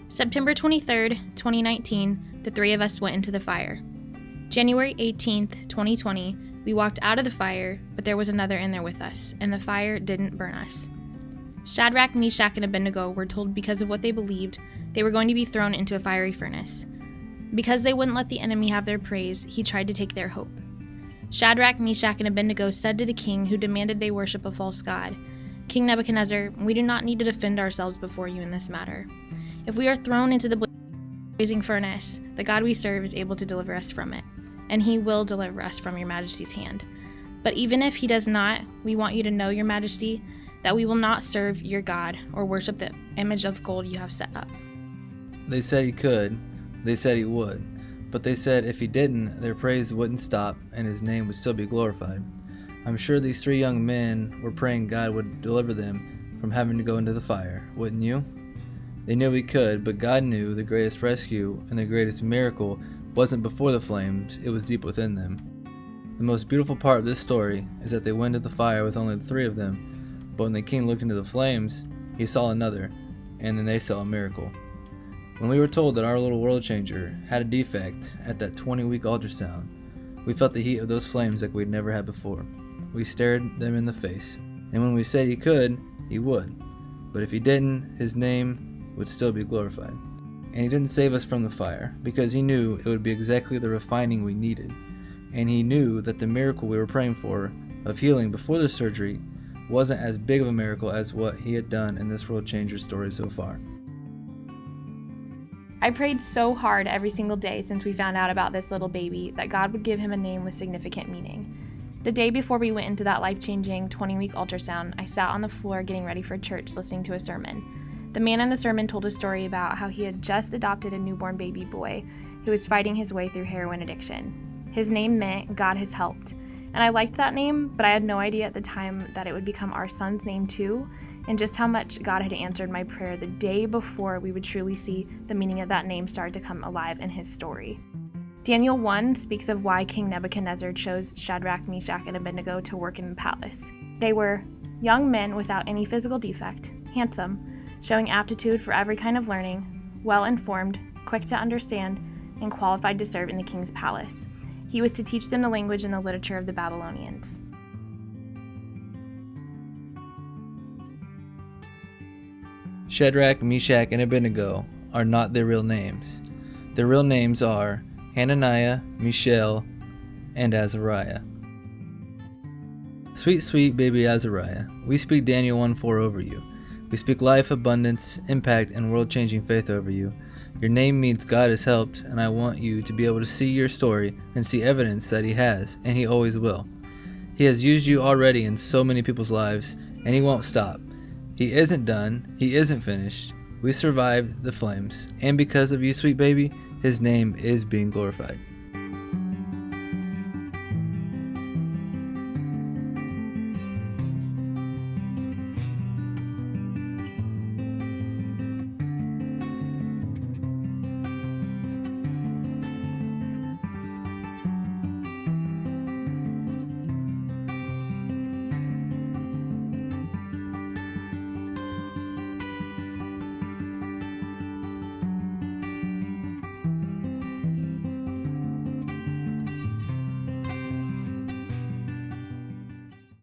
September 23rd, 2019, the three of us went into the fire. January 18th, 2020, we walked out of the fire, but there was another in there with us, and the fire didn't burn us. Shadrach, Meshach, and Abednego were told because of what they believed, they were going to be thrown into a fiery furnace. Because they wouldn't let the enemy have their praise, he tried to take their hope. Shadrach, Meshach, and Abednego said to the king who demanded they worship a false god, "King Nebuchadnezzar, we do not need to defend ourselves before you in this matter. If we are thrown into the blazing furnace, the God we serve is able to deliver us from it, and he will deliver us from your majesty's hand. But even if he does not, we want you to know, your majesty, that we will not serve your God or worship the image of gold you have set up." They said he could, they said he would, but they said if he didn't, their praise wouldn't stop and his name would still be glorified. I'm sure these three young men were praying God would deliver them from having to go into the fire, wouldn't you? They knew he could, but God knew the greatest rescue and the greatest miracle wasn't before the flames, it was deep within them. The most beautiful part of this story is that they went into the fire with only the three of them, but when the king looked into the flames, he saw another, and then they saw a miracle. When we were told that our little world changer had a defect at that 20-week ultrasound, we felt the heat of those flames like we'd never had before. We stared them in the face, and when we said he could, he would. But if he didn't, his name would still be glorified. And he didn't save us from the fire, because he knew it would be exactly the refining we needed. And he knew that the miracle we were praying for, of healing before the surgery, wasn't as big of a miracle as what he had done in this world changer story so far. I prayed so hard every single day since we found out about this little baby that God would give him a name with significant meaning. The day before we went into that life-changing 20-week ultrasound, I sat on the floor getting ready for church listening to a sermon. The man in the sermon told a story about how he had just adopted a newborn baby boy who was fighting his way through heroin addiction. His name meant God has helped, and I liked that name, but I had no idea at the time that it would become our son's name too, and just how much God had answered my prayer the day before we would truly see the meaning of that name start to come alive in his story. Daniel 1 speaks of why King Nebuchadnezzar chose Shadrach, Meshach, and Abednego to work in the palace. They were young men without any physical defect, handsome, showing aptitude for every kind of learning, well-informed, quick to understand, and qualified to serve in the king's palace. He was to teach them the language and the literature of the Babylonians. Shadrach, Meshach, and Abednego are not their real names. Their real names are Hananiah, Mishael, and Azariah. Sweet, sweet baby Azariah, we speak Daniel 1:4 over you. We speak life, abundance, impact, and world-changing faith over you. Your name means God has helped, and I want you to be able to see your story and see evidence that he has, and he always will. He has used you already in so many people's lives, and he won't stop. He isn't done. He isn't finished. We survived the flames, and because of you, sweet baby, his name is being glorified.